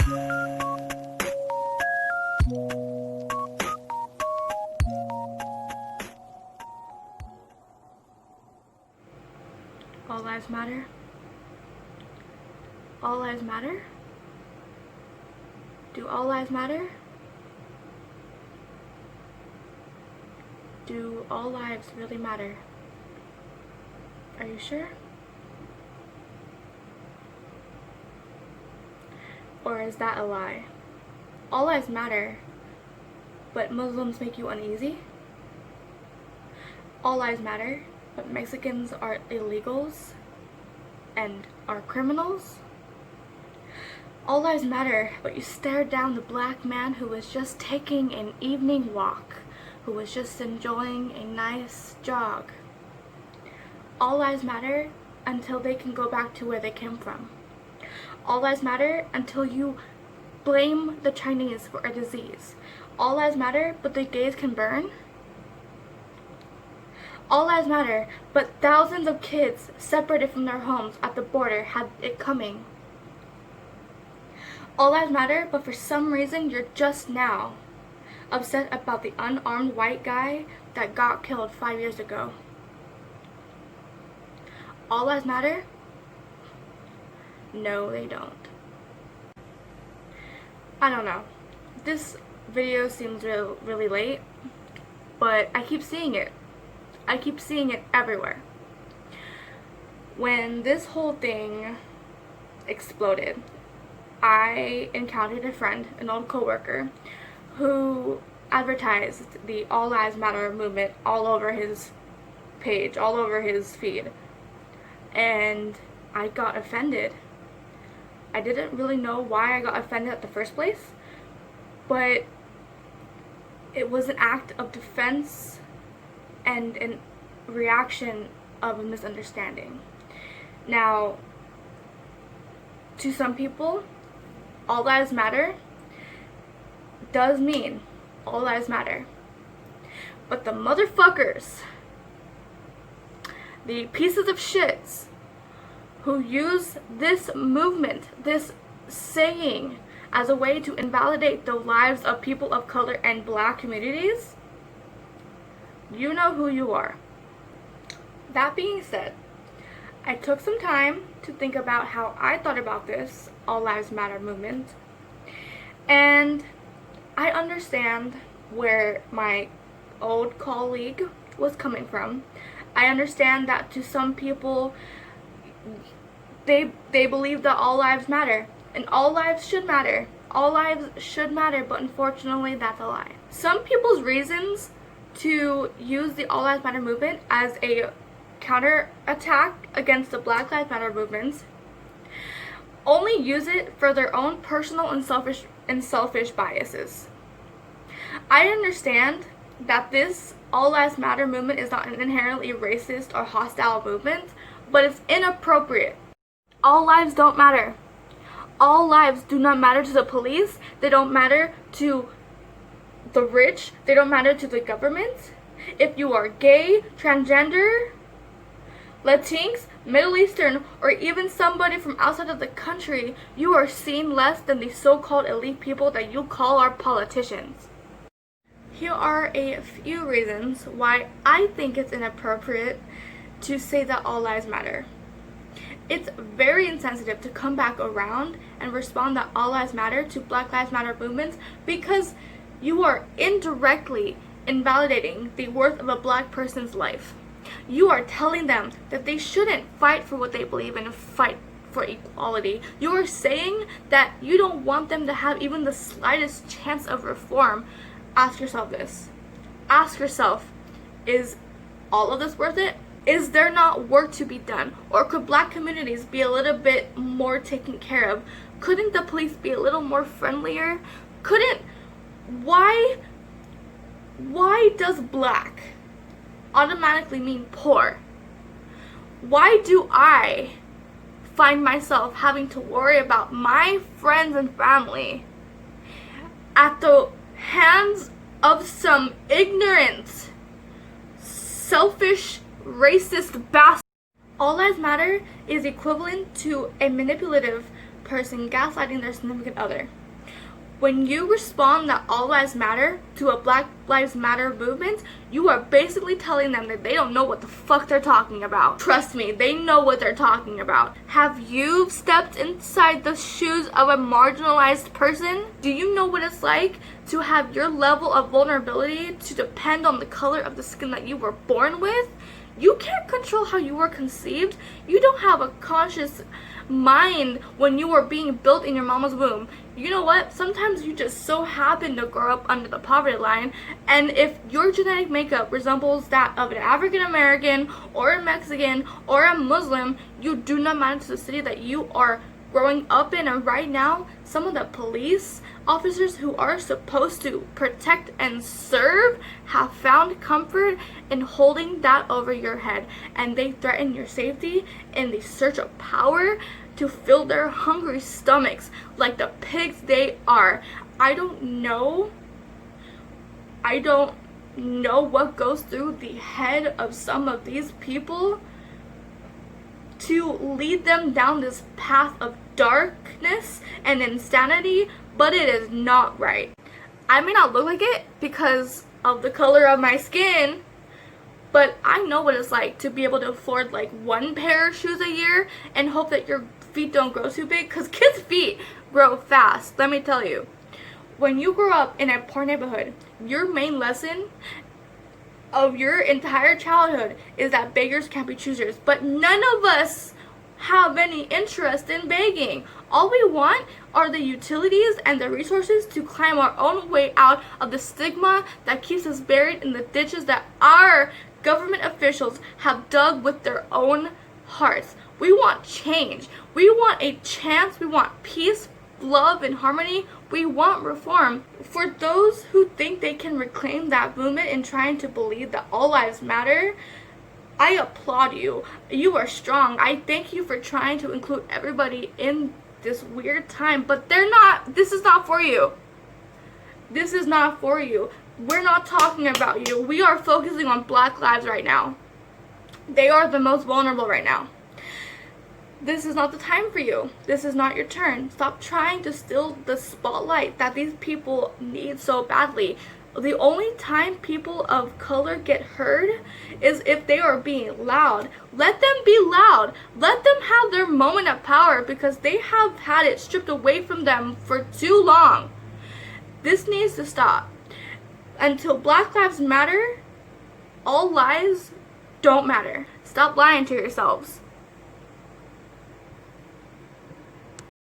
All lives matter? All lives matter? Do all lives matter? Do all lives really matter? Are you sure? Or is that a lie? All lives matter, but Muslims make you uneasy? All lives matter, but Mexicans are illegals and are criminals? All lives matter, but you stare down the black man who was just taking an evening walk, who was just enjoying a nice jog. All lives matter until they can go back to where they came from. All lives matter until you blame the Chinese for a disease. All lives matter, but the gays can burn. All lives matter, but thousands of kids separated from their homes at the border had it coming. All lives matter, but for some reason you're just now upset about the unarmed white guy that got killed 5 years ago. All lives matter? No, they don't. I don't know. This video seems really late, but I keep seeing it. I keep seeing it everywhere. When this whole thing exploded, I encountered a friend, an old coworker, who advertised the All Lives Matter movement all over his page, all over his feed. And I got offended. I didn't really know why I got offended at the first place, but it was an act of defense and a reaction of a misunderstanding. Now, to some people, all lives matter does mean all lives matter. But the motherfuckers, the pieces of shits who use this movement, this saying, as a way to invalidate the lives of people of color and black communities, you know who you are. That being said, I took some time to think about how I thought about this All Lives Matter movement, and I understand where my old colleague was coming from. I understand that to some people, they believe that all lives matter, and all lives should matter. All lives should matter, but unfortunately that's a lie. Some people's reasons to use the All Lives Matter movement as a counterattack against the Black Lives Matter movements only use it for their own personal and selfish biases. I understand that this All Lives Matter movement is not an inherently racist or hostile movement, but it's inappropriate. All lives don't matter. All lives do not matter to the police. They don't matter to the rich. They don't matter to the government. If you are gay, transgender, Latinx, Middle Eastern, or even somebody from outside of the country, you are seen less than the so-called elite people that you call our politicians. Here are a few reasons why I think it's inappropriate to say that all lives matter. It's very insensitive to come back around and respond that all lives matter to Black Lives Matter movements because you are indirectly invalidating the worth of a black person's life. You are telling them that they shouldn't fight for what they believe in and fight for equality. You are saying that you don't want them to have even the slightest chance of reform. Ask yourself this. Ask yourself, is all of this worth it? Is there not work to be done? Or could black communities be a little bit more taken care of? Couldn't the police be a little more friendlier? Why does black automatically mean poor? Why do I find myself having to worry about my friends and family at the hands of some ignorant, selfish, racist bastard? All Lives Matter is equivalent to a manipulative person gaslighting their significant other. When you respond that all lives matter to a Black Lives Matter movement, you are basically telling them that they don't know what the fuck they're talking about. Trust me, they know what they're talking about. Have you stepped inside the shoes of a marginalized person? Do you know what it's like to have your level of vulnerability to depend on the color of the skin that you were born with? You can't control how you were conceived. You don't have a conscious mind when you were being built in your mama's womb. You know what? Sometimes you just so happen to grow up under the poverty line, and if your genetic makeup resembles that of an African American or a Mexican or a Muslim, you do not matter to the city that you are growing up in. And right now, some of the police officers who are supposed to protect and serve have found comfort in holding that over your head, and they threaten your safety in the search of power to fill their hungry stomachs like the pigs they are. I don't know what goes through the head of some of these people to lead them down this path of darkness and insanity, but it is not right. I may not look like it because of the color of my skin, but I know what it's like to be able to afford like one pair of shoes a year and hope that your feet don't grow too big, because kids' feet grow fast. Let me tell you, when you grow up in a poor neighborhood, your main lesson of your entire childhood is that beggars can't be choosers. But none of us have any interest in begging. All we want are the utilities and the resources to climb our own way out of the stigma that keeps us buried in the ditches that our government officials have dug with their own hearts. We want change. We want a chance. We want peace, love, and harmony. We want reform. For those who think they can reclaim that movement and trying to believe that all lives matter, I applaud you. You are strong. I thank you for trying to include everybody in this weird time, but this is not for you. This is not for you. We're not talking about you. We are focusing on Black lives right now. They are the most vulnerable right now. This is not the time for you. This is not your turn. Stop trying to steal the spotlight that these people need so badly. The only time people of color get heard is if they are being loud. Let them be loud. Let them have their moment of power, because they have had it stripped away from them for too long. This needs to stop. Until Black Lives Matter, all lives don't matter. Stop lying to yourselves.